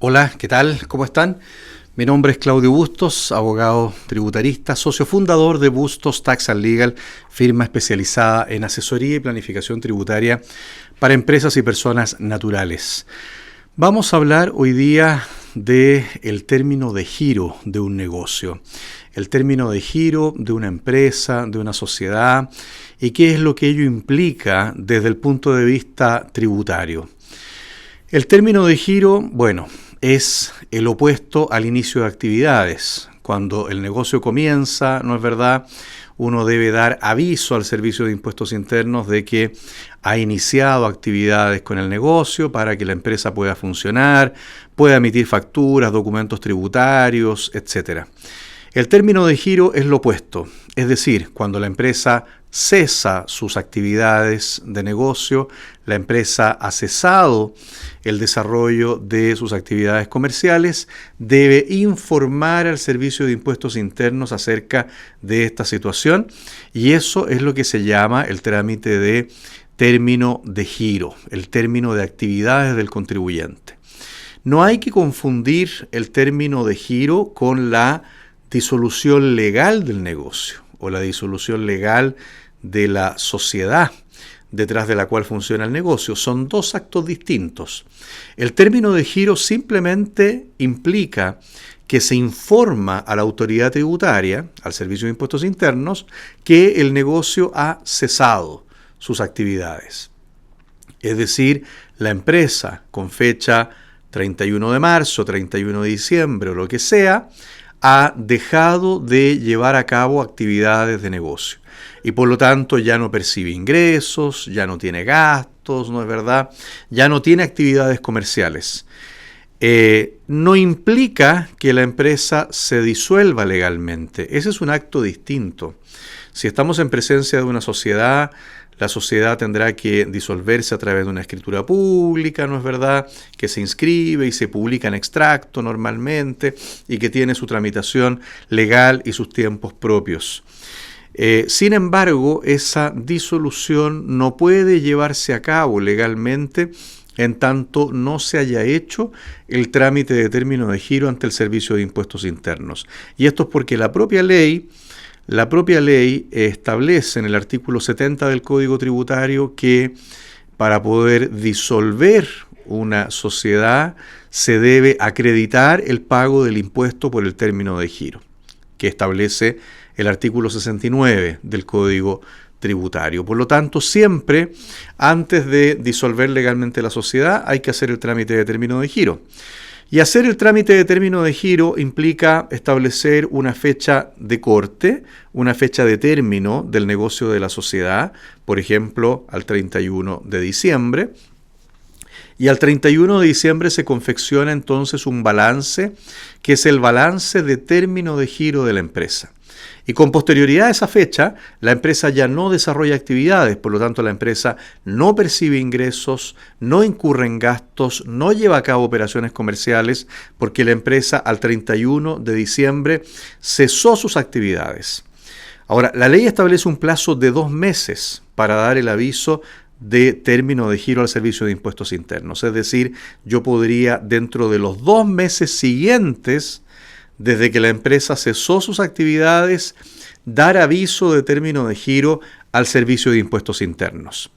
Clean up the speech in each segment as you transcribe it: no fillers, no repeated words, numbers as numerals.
Hola, ¿qué tal? ¿Cómo están? Mi nombre es Claudio Bustos, abogado tributarista, socio fundador de Bustos Tax and Legal, firma especializada en asesoría y planificación tributaria para empresas y personas naturales. Vamos a hablar hoy día del término de giro de un negocio, el término de giro de una empresa, de una sociedad y qué es lo que ello implica desde el punto de vista tributario. El término de giro, es el opuesto al inicio de actividades. Cuando el negocio comienza, ¿no es verdad?, uno debe dar aviso al Servicio de Impuestos Internos de que ha iniciado actividades con el negocio para que la empresa pueda funcionar, pueda emitir facturas, documentos tributarios, etc. El término de giro es lo opuesto, es decir, cuando la empresa cesa sus actividades de negocio, la empresa ha cesado el desarrollo de sus actividades comerciales, debe informar al Servicio de Impuestos Internos acerca de esta situación y eso es lo que se llama el trámite de término de giro, el término de actividades del contribuyente. No hay que confundir el término de giro con la disolución legal del negocio o la disolución legal de la sociedad detrás de la cual funciona el negocio. Son dos actos distintos. El término de giro simplemente implica que se informa a la autoridad tributaria, al Servicio de Impuestos Internos, que el negocio ha cesado sus actividades. Es decir, la empresa con fecha 31 de marzo, 31 de diciembre o lo que sea, ha dejado de llevar a cabo actividades de negocio y por lo tanto ya no percibe ingresos, ya no tiene gastos, ¿no es verdad? Ya no tiene actividades comerciales. No implica que la empresa se disuelva legalmente. Ese es un acto distinto. Si estamos en presencia de una sociedad, la sociedad tendrá que disolverse a través de una escritura pública, ¿no es verdad?, que se inscribe y se publica en extracto normalmente y que tiene su tramitación legal y sus tiempos propios. Sin embargo, esa disolución no puede llevarse a cabo legalmente en tanto no se haya hecho el trámite de término de giro ante el Servicio de Impuestos Internos. Y esto es porque la propia ley establece en el artículo 70 del Código Tributario que para poder disolver una sociedad se debe acreditar el pago del impuesto por el término de giro, que establece el artículo 69 del Código Tributario. Por lo tanto, siempre antes de disolver legalmente la sociedad hay que hacer el trámite de término de giro. Y hacer el trámite de término de giro implica establecer una fecha de corte, una fecha de término del negocio de la sociedad, por ejemplo, al 31 de diciembre. Y al 31 de diciembre se confecciona entonces un balance, que es el balance de término de giro de la empresa. Y con posterioridad a esa fecha, la empresa ya no desarrolla actividades, por lo tanto la empresa no percibe ingresos, no incurre en gastos, no lleva a cabo operaciones comerciales, porque la empresa al 31 de diciembre cesó sus actividades. Ahora, la ley establece un plazo de 2 meses para dar el aviso de término de giro al Servicio de Impuestos Internos. Es decir, yo podría dentro de los 2 meses siguientes, desde que la empresa cesó sus actividades, dar aviso de término de giro al Servicio de Impuestos Internos.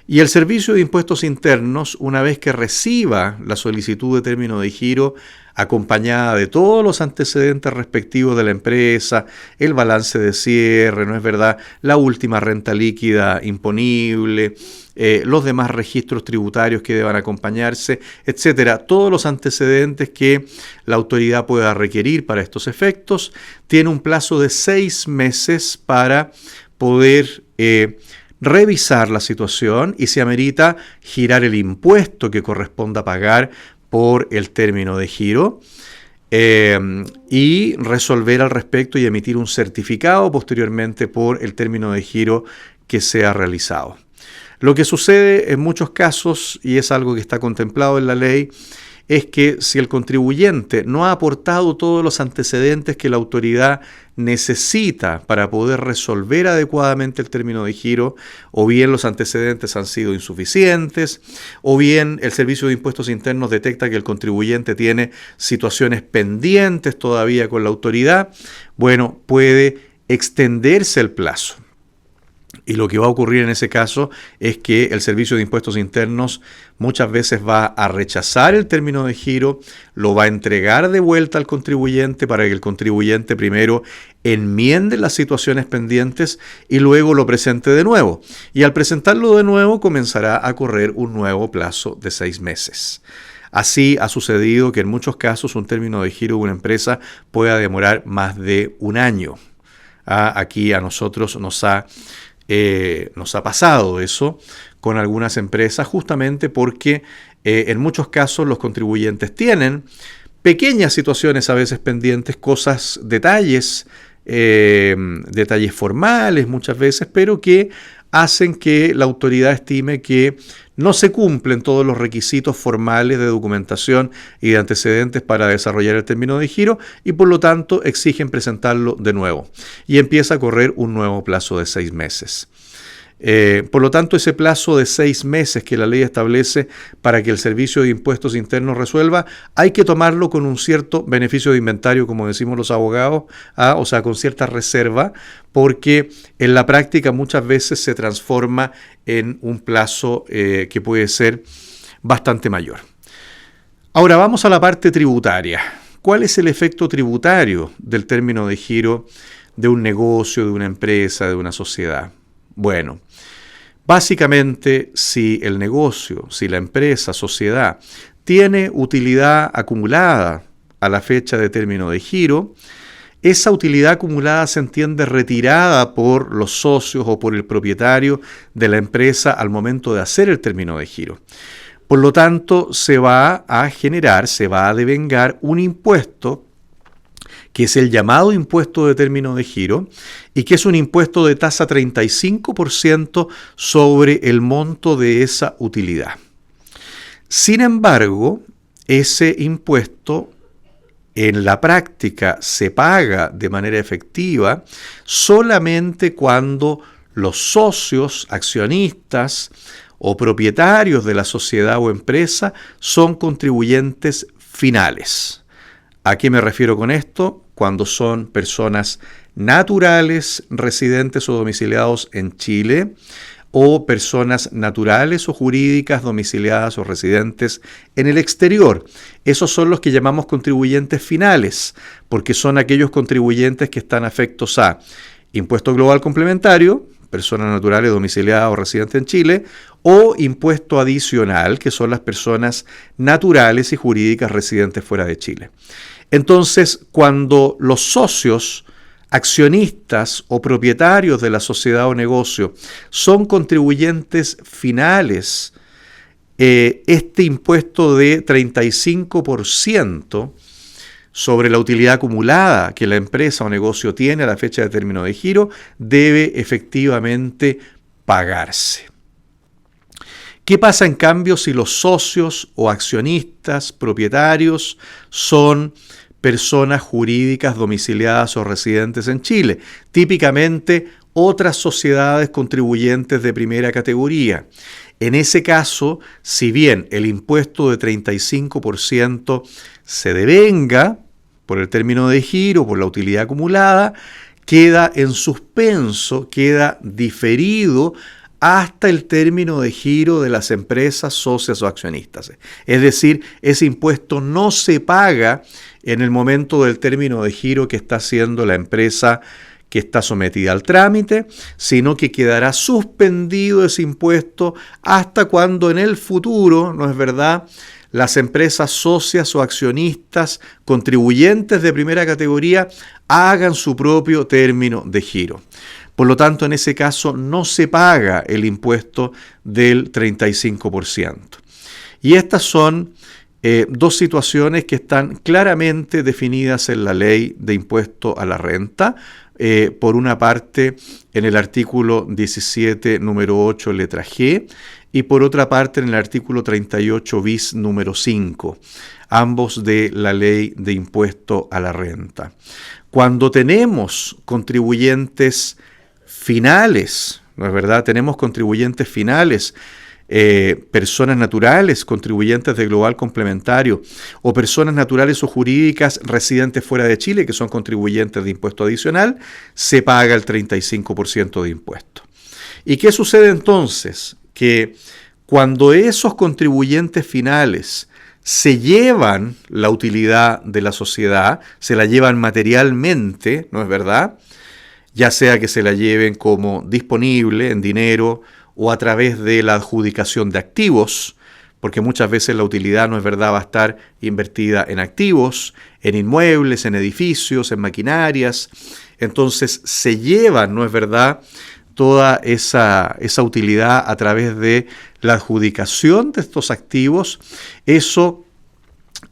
Y el Servicio de Impuestos Internos, una vez que reciba la solicitud de término de giro, acompañada de todos los antecedentes respectivos de la empresa, el balance de cierre, ¿no es verdad?, la última renta líquida imponible, los demás registros tributarios que deban acompañarse, etcétera, todos los antecedentes que la autoridad pueda requerir para estos efectos, tiene un plazo de 6 meses para poder revisar la situación y si amerita girar el impuesto que corresponda pagar por el término de giro y resolver al respecto y emitir un certificado posteriormente por el término de giro que sea realizado. Lo que sucede en muchos casos, y es algo que está contemplado en la ley, es que si el contribuyente no ha aportado todos los antecedentes que la autoridad necesita para poder resolver adecuadamente el término de giro, o bien los antecedentes han sido insuficientes, o bien el Servicio de Impuestos Internos detecta que el contribuyente tiene situaciones pendientes todavía con la autoridad, bueno, puede extenderse el plazo. Y lo que va a ocurrir en ese caso es que el Servicio de Impuestos Internos muchas veces va a rechazar el término de giro, lo va a entregar de vuelta al contribuyente para que el contribuyente primero enmiende las situaciones pendientes y luego lo presente de nuevo. Y al presentarlo de nuevo comenzará a correr un nuevo plazo de 6 meses. Así ha sucedido que en muchos casos un término de giro de una empresa pueda demorar más de un año. Aquí a nosotros nos ha pasado eso con algunas empresas justamente porque en muchos casos los contribuyentes tienen pequeñas situaciones a veces pendientes, detalles formales muchas veces, pero que hacen que la autoridad estime que no se cumplen todos los requisitos formales de documentación y de antecedentes para desarrollar el término de giro y por lo tanto exigen presentarlo de nuevo y empieza a correr un nuevo plazo de 6 meses. Por lo tanto, ese plazo de 6 meses que la ley establece para que el Servicio de Impuestos Internos resuelva, hay que tomarlo con un cierto beneficio de inventario, como decimos los abogados, o sea, con cierta reserva, porque en la práctica muchas veces se transforma en un plazo que puede ser bastante mayor. Ahora vamos a la parte tributaria. ¿Cuál es el efecto tributario del término de giro de un negocio, de una empresa, de una sociedad? Bueno, básicamente si el negocio, si la empresa, sociedad, tiene utilidad acumulada a la fecha de término de giro, esa utilidad acumulada se entiende retirada por los socios o por el propietario de la empresa al momento de hacer el término de giro. Por lo tanto, se va a devengar un impuesto que es el llamado impuesto de término de giro y que es un impuesto de tasa 35% sobre el monto de esa utilidad. Sin embargo, ese impuesto en la práctica se paga de manera efectiva solamente cuando los socios, accionistas o propietarios de la sociedad o empresa son contribuyentes finales. ¿A qué me refiero con esto? Cuando son personas naturales, residentes o domiciliados en Chile, o personas naturales o jurídicas domiciliadas o residentes en el exterior. Esos son los que llamamos contribuyentes finales, porque son aquellos contribuyentes que están afectos a impuesto global complementario, personas naturales domiciliadas o residentes en Chile, o impuesto adicional, que son las personas naturales y jurídicas residentes fuera de Chile. Entonces, cuando los socios, accionistas o propietarios de la sociedad o negocio son contribuyentes finales, este impuesto de 35% sobre la utilidad acumulada que la empresa o negocio tiene a la fecha de término de giro debe efectivamente pagarse. ¿Qué pasa en cambio si los socios o accionistas, propietarios, son personas jurídicas domiciliadas o residentes en Chile? Típicamente otras sociedades contribuyentes de primera categoría. En ese caso, si bien el impuesto de 35% se devenga por el término de giro, por la utilidad acumulada, queda en suspenso, queda diferido hasta el término de giro de las empresas, socias o accionistas. Es decir, ese impuesto no se paga en el momento del término de giro que está haciendo la empresa que está sometida al trámite, sino que quedará suspendido ese impuesto hasta cuando en el futuro, ¿no es verdad?, las empresas socias o accionistas contribuyentes de primera categoría hagan su propio término de giro. Por lo tanto, en ese caso no se paga el impuesto del 35%. Y estas son dos situaciones que están claramente definidas en la ley de impuesto a la renta, por una parte en el artículo 17, número 8, letra G, y por otra parte en el artículo 38 bis, número 5, ambos de la Ley de Impuesto a la Renta. Cuando tenemos contribuyentes finales, ¿no es verdad? Tenemos contribuyentes finales, personas naturales, contribuyentes de global complementario, o personas naturales o jurídicas residentes fuera de Chile, que son contribuyentes de impuesto adicional, se paga el 35% de impuesto. ¿Y qué sucede entonces? Que cuando esos contribuyentes finales se llevan la utilidad de la sociedad, se la llevan materialmente, ¿no es verdad? Ya sea que se la lleven como disponible en dinero o a través de la adjudicación de activos, porque muchas veces la utilidad, no es verdad, va a estar invertida en activos, en inmuebles, en edificios, en maquinarias. Entonces se llevan, no es verdad, toda esa utilidad a través de la adjudicación de estos activos. Eso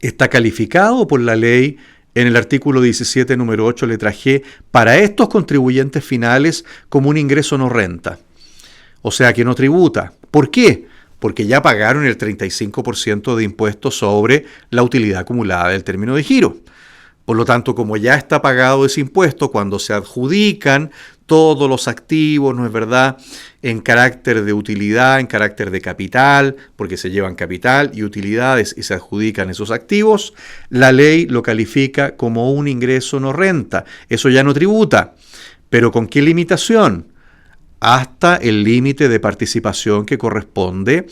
está calificado por la ley en el artículo 17, número 8, letra G, para estos contribuyentes finales como un ingreso no renta. O sea que no tributa. ¿Por qué? Porque ya pagaron el 35% de impuestos sobre la utilidad acumulada del término de giro. Por lo tanto, como ya está pagado ese impuesto, cuando se adjudican todos los activos, ¿no es verdad?, en carácter de utilidad, en carácter de capital, porque se llevan capital y utilidades y se adjudican esos activos, la ley lo califica como un ingreso no renta. Eso ya no tributa. ¿Pero con qué limitación? Hasta el límite de participación que corresponde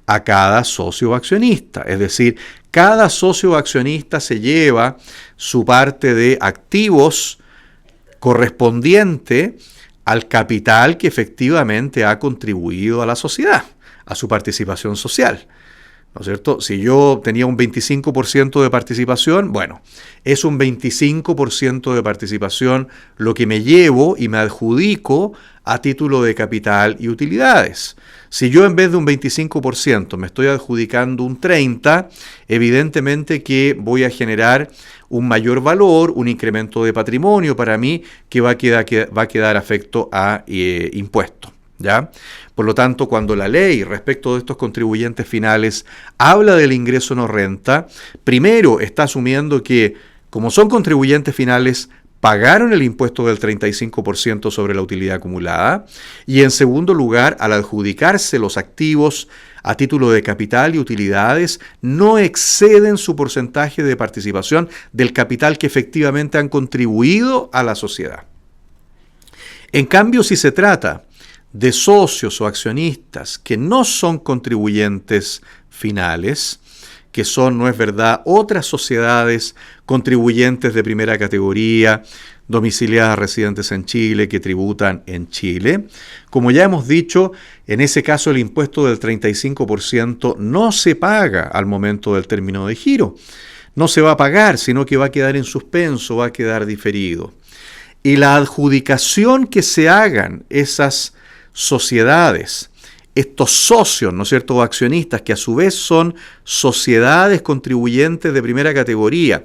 a cada socio accionista. Es decir, cada socio accionista se lleva su parte de activos correspondiente al capital que efectivamente ha contribuido a la sociedad, a su participación social. ¿No es cierto? Si yo tenía un 25% de participación, bueno, es un 25% de participación lo que me llevo y me adjudico a título de capital y utilidades. Si yo en vez de un 25% me estoy adjudicando un 30%, evidentemente que voy a generar un mayor valor, un incremento de patrimonio para mí que va a quedar afecto a impuestos. ¿Ya? Por lo tanto, cuando la ley respecto de estos contribuyentes finales habla del ingreso no renta, primero está asumiendo que, como son contribuyentes finales, pagaron el impuesto del 35% sobre la utilidad acumulada, y en segundo lugar, al adjudicarse los activos a título de capital y utilidades, no exceden su porcentaje de participación del capital que efectivamente han contribuido a la sociedad. En cambio, si se trata de socios o accionistas que no son contribuyentes finales, que son, no es verdad, otras sociedades contribuyentes de primera categoría, domiciliadas residentes en Chile, que tributan en Chile. Como ya hemos dicho, en ese caso el impuesto del 35% no se paga al momento del término de giro. No se va a pagar, sino que va a quedar en suspenso, va a quedar diferido. Y la adjudicación que se hagan esas sociedades, estos socios, ¿no es cierto?, o accionistas, que a su vez son sociedades contribuyentes de primera categoría,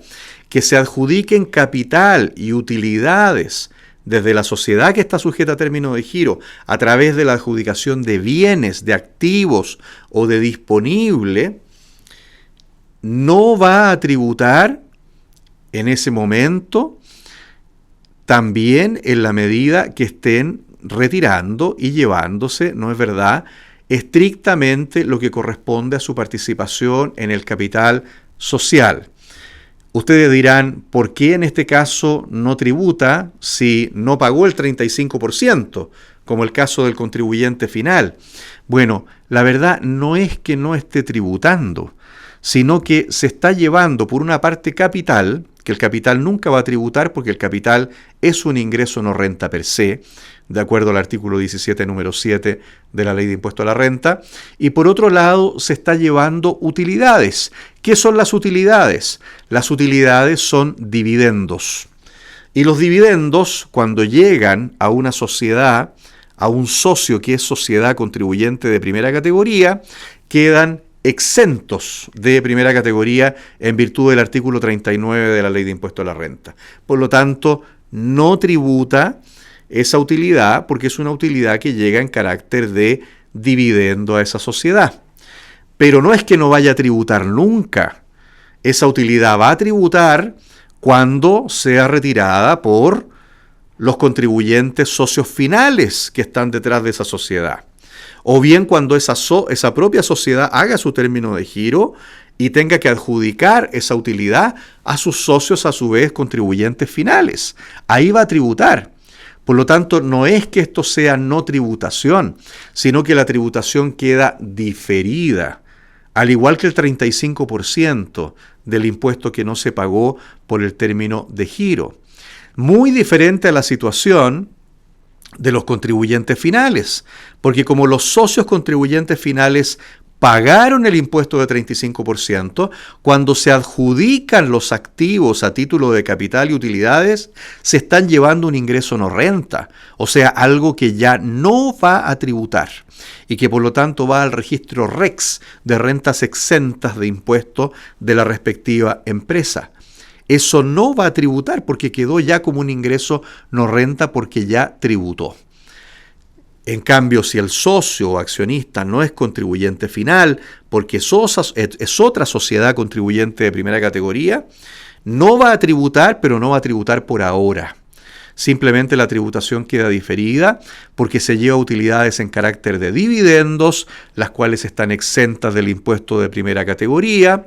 que se adjudiquen capital y utilidades desde la sociedad que está sujeta a término de giro, a través de la adjudicación de bienes, de activos o de disponible, no va a tributar en ese momento, también en la medida que estén retirando y llevándose, ¿no es verdad?, estrictamente lo que corresponde a su participación en el capital social. Ustedes dirán, ¿por qué en este caso no tributa si no pagó el 35%, como el caso del contribuyente final? Bueno, la verdad no es que no esté tributando, sino que se está llevando por una parte capital, que el capital nunca va a tributar porque el capital es un ingreso no renta per se, de acuerdo al artículo 17, número 7 de la Ley de Impuesto a la Renta, y por otro lado se está llevando utilidades. ¿Qué son las utilidades? Las utilidades son dividendos. Y los dividendos, cuando llegan a una sociedad, a un socio que es sociedad contribuyente de primera categoría, quedan exentos de primera categoría en virtud del artículo 39 de la Ley de Impuesto a la Renta. Por lo tanto, no tributa esa utilidad porque es una utilidad que llega en carácter de dividendo a esa sociedad. Pero no es que no vaya a tributar nunca. Esa utilidad va a tributar cuando sea retirada por los contribuyentes socios finales que están detrás de esa sociedad. O bien cuando esa propia sociedad haga su término de giro y tenga que adjudicar esa utilidad a sus socios, a su vez, contribuyentes finales. Ahí va a tributar. Por lo tanto, no es que esto sea no tributación, sino que la tributación queda diferida, al igual que el 35% del impuesto que no se pagó por el término de giro. Muy diferente a la situación de los contribuyentes finales, porque como los socios contribuyentes finales pagaron el impuesto de 35%, cuando se adjudican los activos a título de capital y utilidades, se están llevando un ingreso no renta, o sea, algo que ya no va a tributar y que por lo tanto va al registro REX de rentas exentas de impuesto de la respectiva empresa. Eso no va a tributar porque quedó ya como un ingreso no renta porque ya tributó. En cambio, si el socio o accionista no es contribuyente final, porque es otra sociedad contribuyente de primera categoría, no va a tributar, pero no va a tributar por ahora. Simplemente la tributación queda diferida porque se lleva utilidades en carácter de dividendos, las cuales están exentas del impuesto de primera categoría,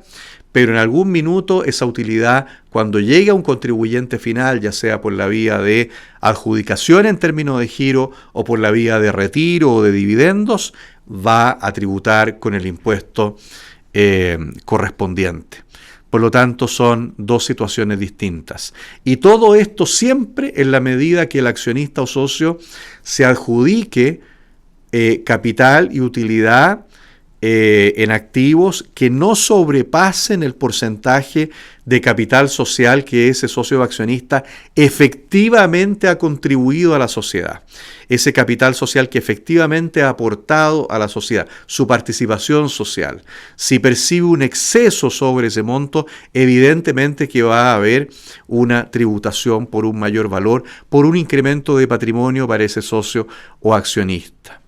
pero en algún minuto esa utilidad, cuando llegue a un contribuyente final, ya sea por la vía de adjudicación en términos de giro o por la vía de retiro o de dividendos, va a tributar con el impuesto correspondiente. Por lo tanto, son dos situaciones distintas. Y todo esto siempre en la medida que el accionista o socio se adjudique capital y utilidad en activos que no sobrepasen el porcentaje de capital social que ese socio o accionista efectivamente ha contribuido a la sociedad. Ese capital social que efectivamente ha aportado a la sociedad, su participación social. Si percibe un exceso sobre ese monto, evidentemente que va a haber una tributación por un mayor valor, por un incremento de patrimonio para ese socio o accionista.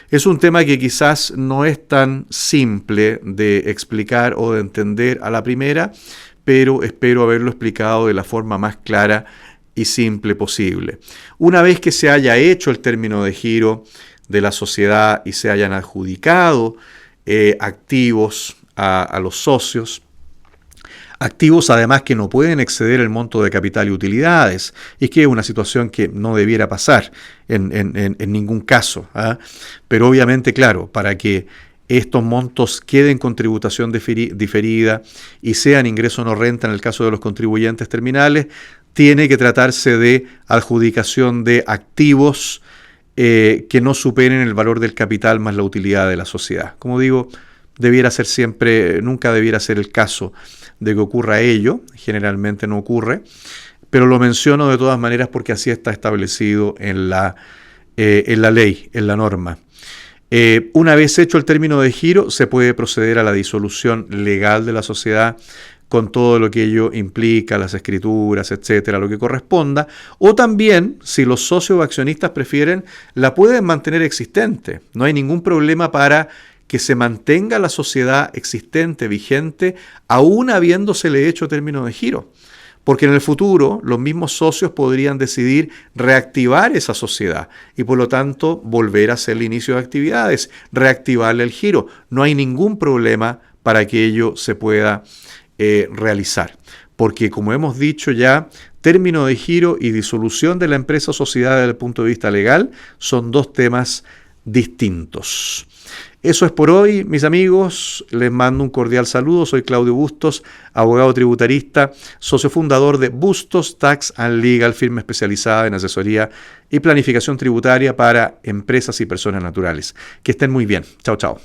Es un tema que quizás no es tan simple de explicar o de entender a la primera, pero espero haberlo explicado de la forma más clara y simple posible. Una vez que se haya hecho el término de giro de la sociedad y se hayan adjudicado activos a los socios, activos además que no pueden exceder el monto de capital y utilidades, y que es una situación que no debiera pasar en ningún caso, ¿eh? Pero obviamente, claro, para que estos montos queden con tributación diferida y sean ingreso no renta en el caso de los contribuyentes terminales, tiene que tratarse de adjudicación de activos que no superen el valor del capital más la utilidad de la sociedad. Como digo, debiera ser siempre, nunca debiera ser el caso de que ocurra ello, generalmente no ocurre, pero lo menciono de todas maneras porque así está establecido en la ley, en la norma. Una vez hecho el término de giro, se puede proceder a la disolución legal de la sociedad con todo lo que ello implica, las escrituras, etcétera, lo que corresponda, o también, si los socios o accionistas prefieren, la pueden mantener existente. No hay ningún problema para que se mantenga la sociedad existente, vigente, aún habiéndosele hecho término de giro. Porque en el futuro los mismos socios podrían decidir reactivar esa sociedad y por lo tanto volver a hacer el inicio de actividades, reactivarle el giro. No hay ningún problema para que ello se pueda realizar. Porque como hemos dicho ya, término de giro y disolución de la empresa o sociedad desde el punto de vista legal son dos temas distintos. Eso es por hoy, mis amigos. Les mando un cordial saludo. Soy Claudio Bustos, abogado tributarista, socio fundador de Bustos Tax and Legal, firma especializada en asesoría y planificación tributaria para empresas y personas naturales. Que estén muy bien. Chao, chao.